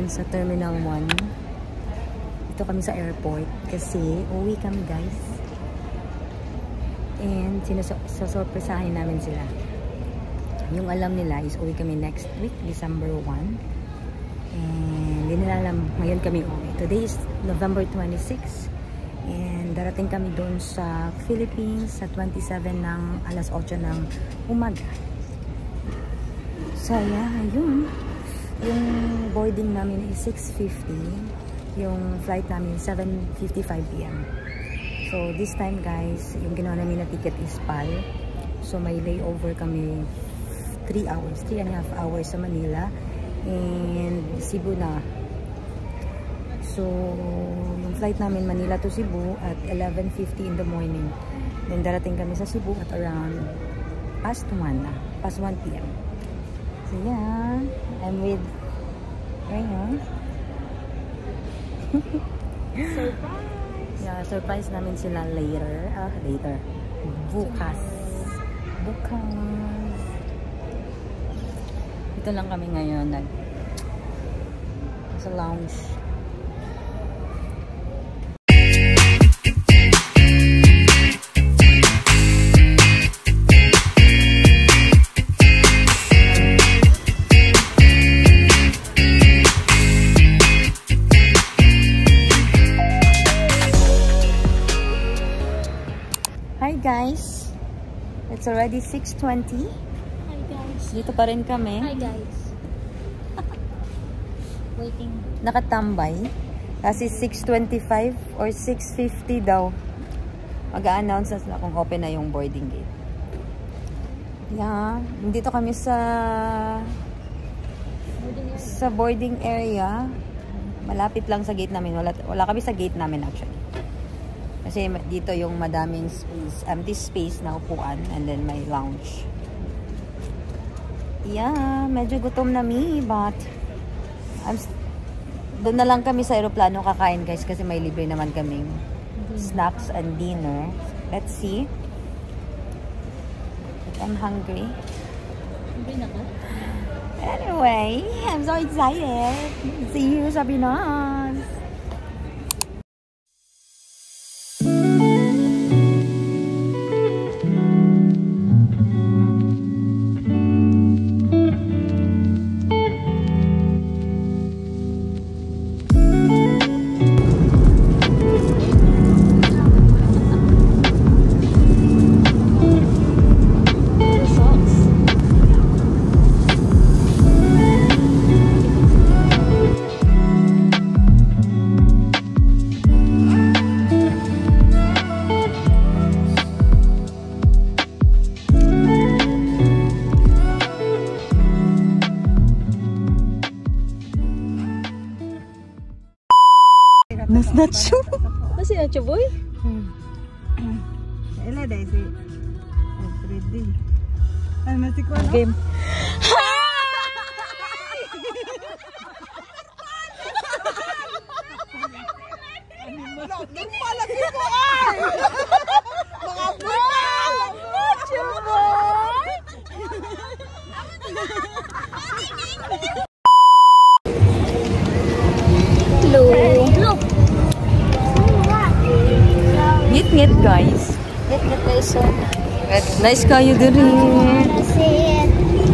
ngayon sa Terminal 1. Ito kami sa airport kasi uwi kami guys. And sinasorpresahin namin sila. Yung alam nila is uwi kami next week, December 1. And hindi nila alam, ngayon kami uwi. Today is November 26. And darating kami doon sa Philippines sa 27 ng alas 8 ng umaga. So yeah, yun. Yung boarding namin is 6:50. Yung flight namin is 7:55 p.m. So this time guys, yung ginawa namin na ticket is PAL. So may layover kami 3 hours, 3.5 hours sa Manila and Cebu na. So yung flight namin Manila to Cebu at 11:50 in the morning. Then darating kami sa Cebu at around past 1 p.m. So yeah, I'm with Rayon. Surprise! Yeah, surprise namin sila later. Bukas. Ito lang kami ngayon sa lounge. Hi guys, it's already 6:20. Hi guys. Dito pa rin kami. Hi guys. Waiting. Nakatambay. Kasi 6:25 or 6:50 daw. Mag-a-announce na sila kung open na yung boarding gate. Yeah, dito kami sa boarding area. Malapit lang sa gate namin. Wala kami sa gate namin actually. Kasi dito yung madaming space, empty space na upuan and then may lounge. Yeah, medyo gutom na me, but doon na lang kami sa aeroplano kakain guys kasi may libre naman kaming snacks and dinner. Let's see. I'm hungry. Hungry na ka? Anyway, I'm so excited. See you sa Pinas. Nas nacho. Nasi nacho boy? Ela dai si. Ready. Ay masih ko. Game. Ngit guys. Ngit guys. Nice kayo diri.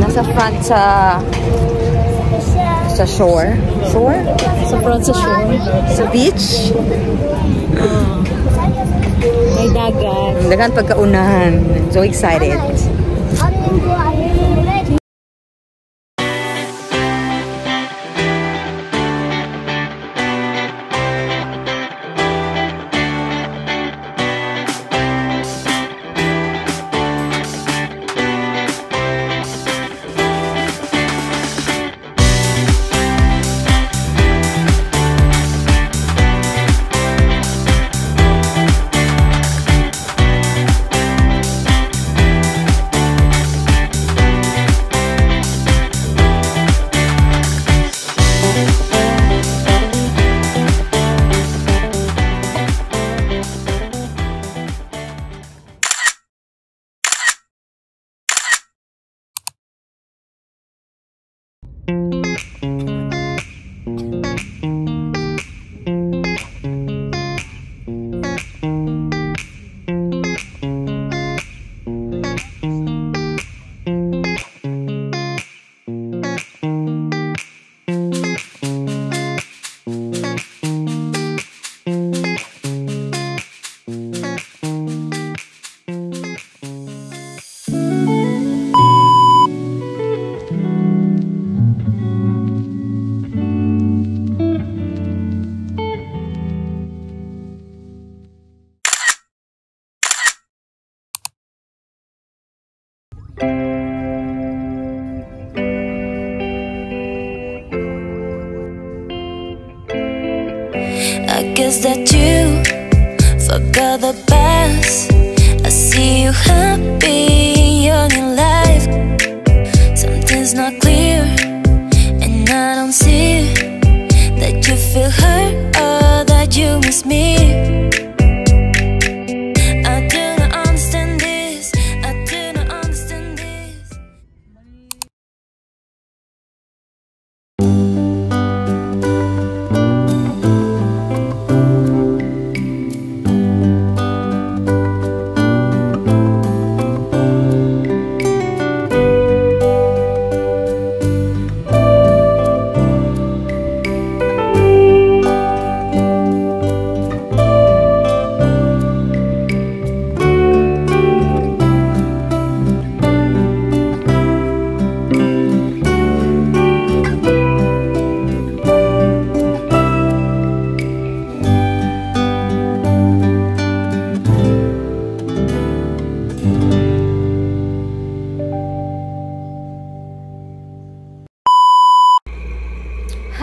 Nasa front sa shore. Shore? Sa front sa shore. Sa beach. May dagat. Dagan pagkaunahan. So excited. I guess that you forgot the past. I see you happy in your new life. Something's not clear, and I don't see that you feel hurt or that you miss me. I do not understand this. I do not understand this.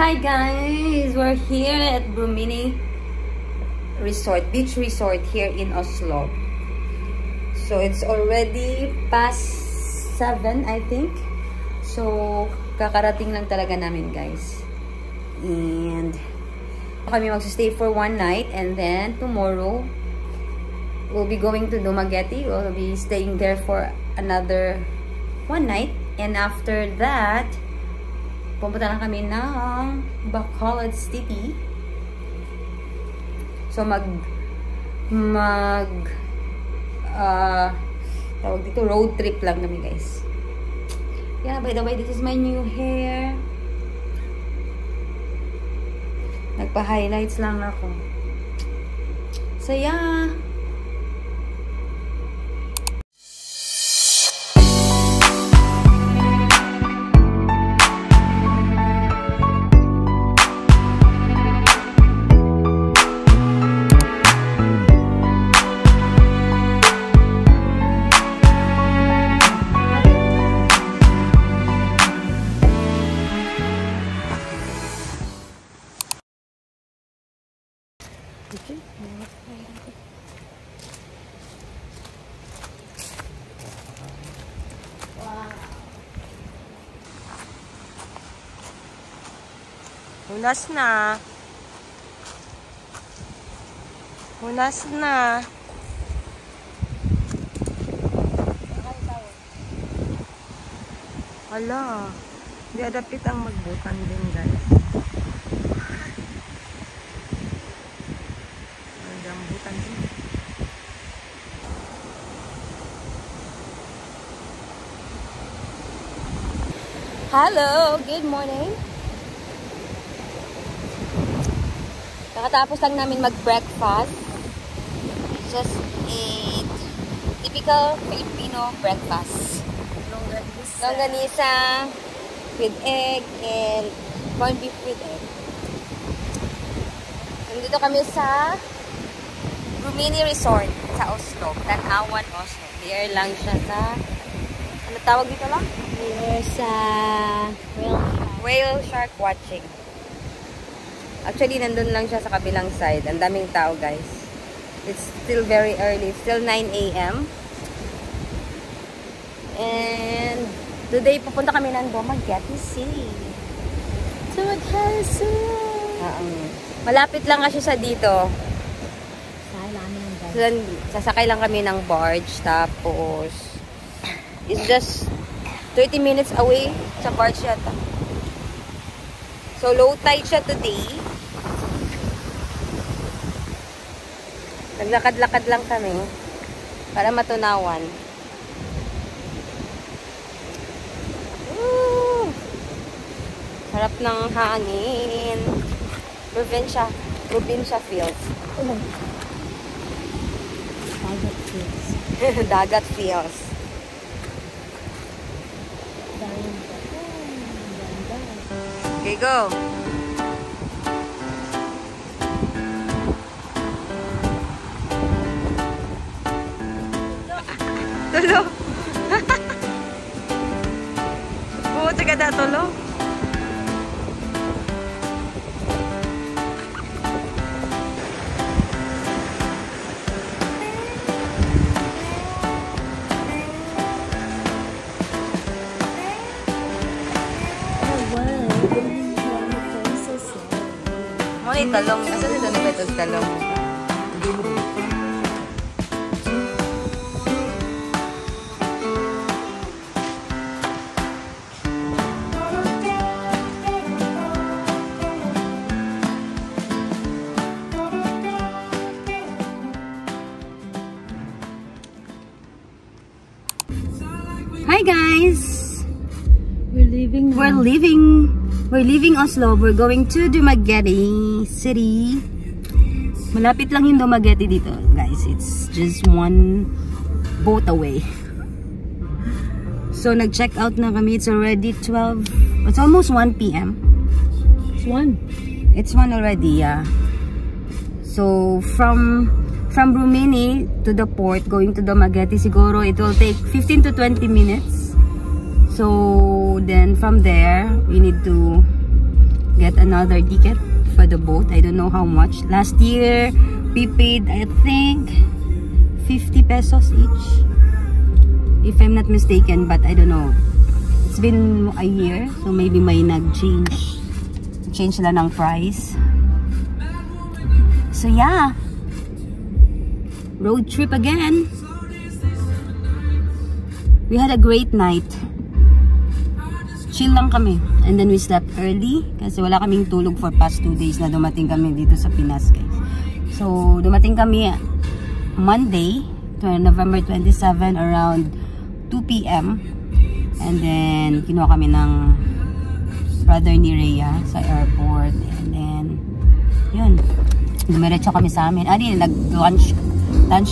Hi guys, we're here at Brumini Resort, Beach Resort here in Oslo. So it's already past 7, I think. So kakarating lang talaga namin, guys. And kami magsistay for one night, and then tomorrow we'll be going to Dumaguete. We'll be staying there for another one night, and after that pupunta na kami ng Bacolod City. So tawag dito, road trip lang kami, guys. Yeah, by the way, this is my new hair. Nagpa-highlights lang ako. So yeah. Hunas na. Hunas na. Hala. Di adapit ang magbutan din, guys. Ang butan din. Hello, good morning. Nakatapos lang namin mag-breakfast. Just ate typical Filipino breakfast. Longganisa with egg and corned beef with egg. Nandito kami sa Brumini Resort sa Oslo, Tanawan, Oslo. Here lang siya sa, ano tawag dito lang? Here sa Whale shark watching. Actually, nandun lang siya sa kabilang side. Ang daming tao, guys. It's still very early. Still 9 AM. And today, pupunta kami ng Dumaguete City. Dumaguete City. Malapit lang kasi sa dito. Sa Sasakay lang kami ng barge. Tapos, it's just 30 minutes away sa barge yata. So, low tide siya today. Naglakad-lakad lang kami para matunawan. Woo! Harap ng hangin. Probinsya feels. Dagat feels. Dagat feels. Okay, go. Tulo. Buti ka na tulo. Ano yung talong? Asa dito na ba itong talong? Hi guys! We're leaving. We're leaving Oslo. We're going to Dumaguete City. Malapit lang yung Dumaguete dito, guys. It's just one boat away. So nag-check out na kami. It's already 12. It's almost 1 p.m. It's 1. It's 1 already, yeah. So from Rumini to the port, going to Dumaguete, siguro it will take 15 to 20 minutes. So then from there, we need to get another ticket for the boat. I don't know how much. Last year, we paid, I think, 50 pesos each. If I'm not mistaken, but I don't know. It's been a year, so maybe may nag-change. Change lang ng price. So yeah. Road trip again. We had a great night. Chill lang kami. And then we slept early kasi wala kaming tulog for past 2 days na dumating kami dito sa Pinas, guys. So, dumating kami Monday, November 27 around 2 p.m. And then, kinuha kami ng brother ni Rhea sa airport. And then, yun. Dumiretso kami sa amin. Nag-lunch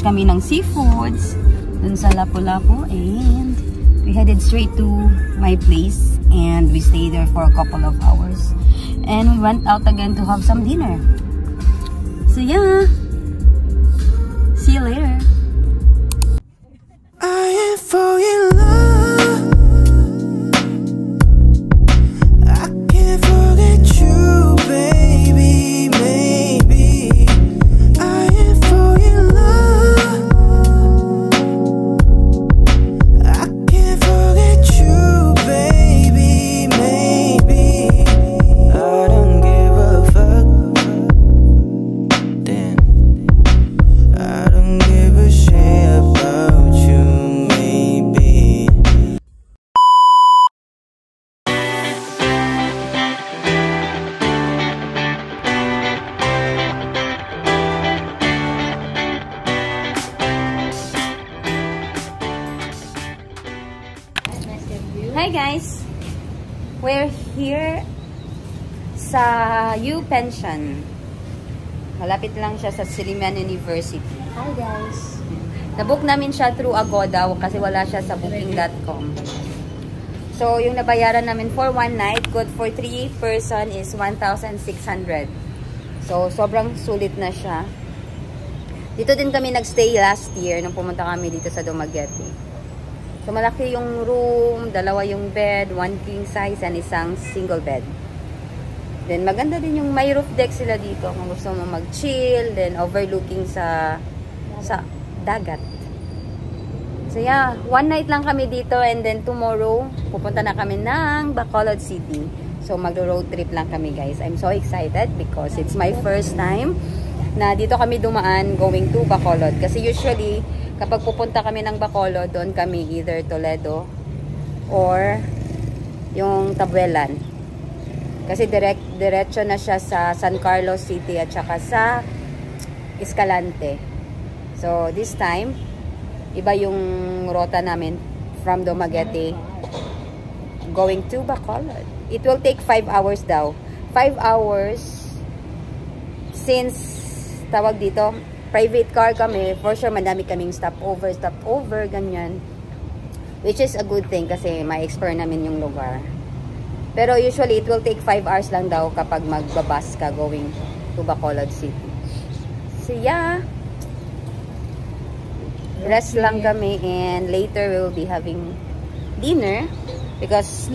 kami ng seafoods dun sa Lapu-Lapu, and we headed straight to my place and we stayed there for a couple of hours and we went out again to have some dinner. So yeah, see you later. I am falling in love. I can't forget you, baby, maybe. I am falling in love. I can't forget you, baby, maybe. I don't give a fuck. Damn. I don't give a shit about you, maybe. Hi guys! We're here sa U Pension. Malapit lang siya sa Silliman University. Hi guys. Nabook namin siya through Agoda kasi wala siya sa booking.com. So, yung nabayaran namin for 1 night, good for 3 person is 1,600. So, sobrang sulit na siya. Dito din kami nagstay last year nung pumunta kami dito sa Dumaguete. So, malaki yung room, 2 yung bed, 1 king size, and isang single bed. Then, maganda din yung may roof deck sila dito kung gusto mo mag-chill, then overlooking sa dagat. So, yeah, 1 night lang kami dito, and then tomorrow, pupunta na kami ng Bacolod City. So, mag-road trip lang kami, guys. I'm so excited because it's my first time na dito kami dumaan going to Bacolod. Kasi usually, kapag pupunta kami ng Bacolod, doon kami either Toledo or yung Tabuelan. Kasi diretso na siya sa San Carlos City at saka sa Escalante. So, this time, iba yung rota namin from Dumaguete going to Bacolod. It will take 5 hours daw. 5 hours since, tawag dito, private car kami, for sure madami kaming stopover, ganyan. Which is a good thing kasi ma-explore namin yung lugar. Pero usually, it will take 5 hours lang daw kapag magbabas ka going to Bacolod City. So yeah, rest lang kami and later we will be having dinner because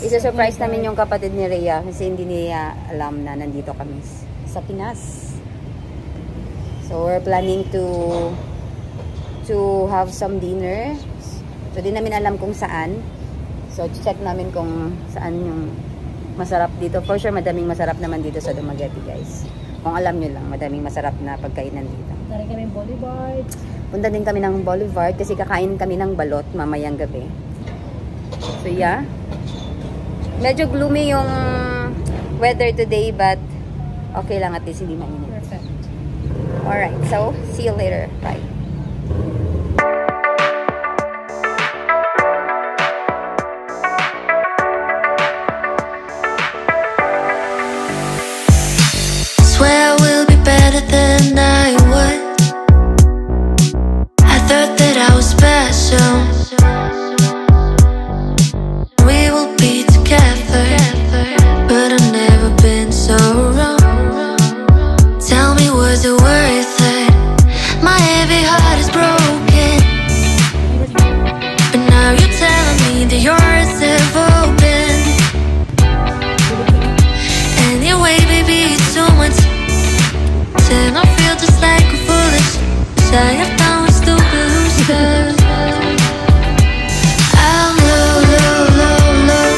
isa-surprise namin yung kapatid ni Rhea kasi hindi niya alam na nandito kami sa Pinas. So, we're planning to have some dinner. So, di namin alam kung saan. So, check namin kung saan yung Masarap dito. For sure, madaming masarap naman dito sa Dumaguete, guys. Kung alam nyo lang, madaming masarap na pagkainan dito. Tara kami ng Boulevard. Punta din kami ng Boulevard kasi kakain kami ng balot mamayang gabi. So, yeah. Medyo gloomy yung weather today, but okay lang, at least hindi mainit. Perfect. Alright, so see you later. Bye. Swear we'll be better than I was. I thought that I was special. We will be together, but I've never been so wrong. Tell me, was it worth it? My heavy heart is broken, but now you're telling me that yours have opened. Anyway, baby, it's too much. Then I feel just like a foolish shy of down with stupid loser. I'm low, low, low, low.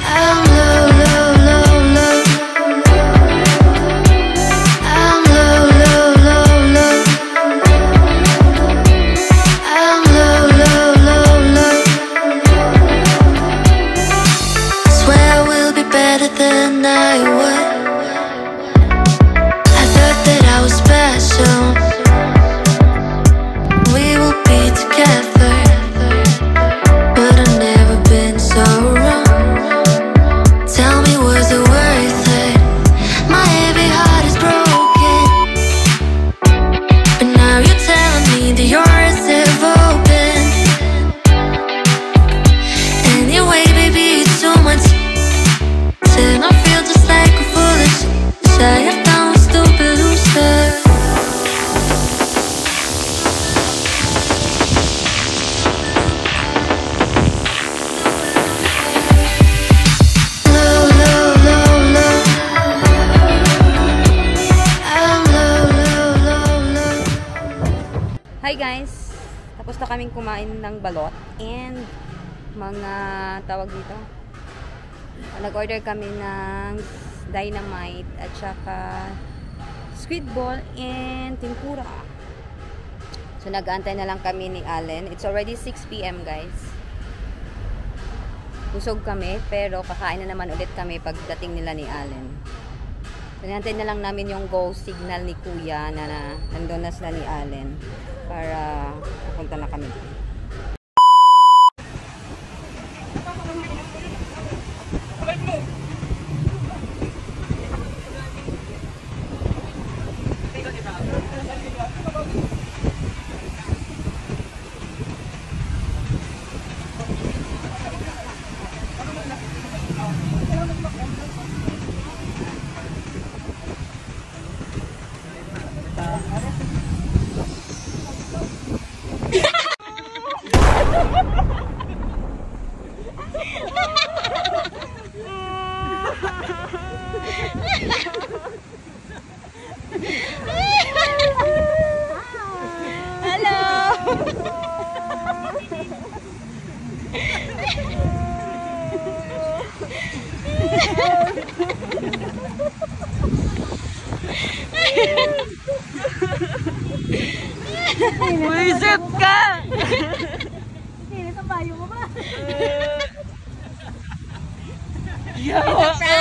I'm low, low, low, low. I'm low, low, low, low. I'm low, low, low, low. Swear we'll be better than I was. I thought that I was special. We will be together, but I've never been so wrong. Tell me, was it worth it? My heavy heart is broken, but now you're telling me that yours have opened. Anyway, baby, it's too much. Then I feel just like a foolish shy of down with stupid loser. Low, low, low, low. I'm low, low, low, low. Hi guys! Tapos na kaming kumain ng balot and mga tawag dito. Nag-order kami ng dynamite at saka squid ball and tempura. So nag-aantay na lang kami ni Allen. It's already 6 PM guys. Busog kami pero kakain na naman ulit kami pagdating nila ni Allen. So nantay na lang namin yung go signal ni Kuya na nandun na sila ni Allen para pupunta na kami. Buisit ka! Hindi, sa bayo mo ba? Yawa ka!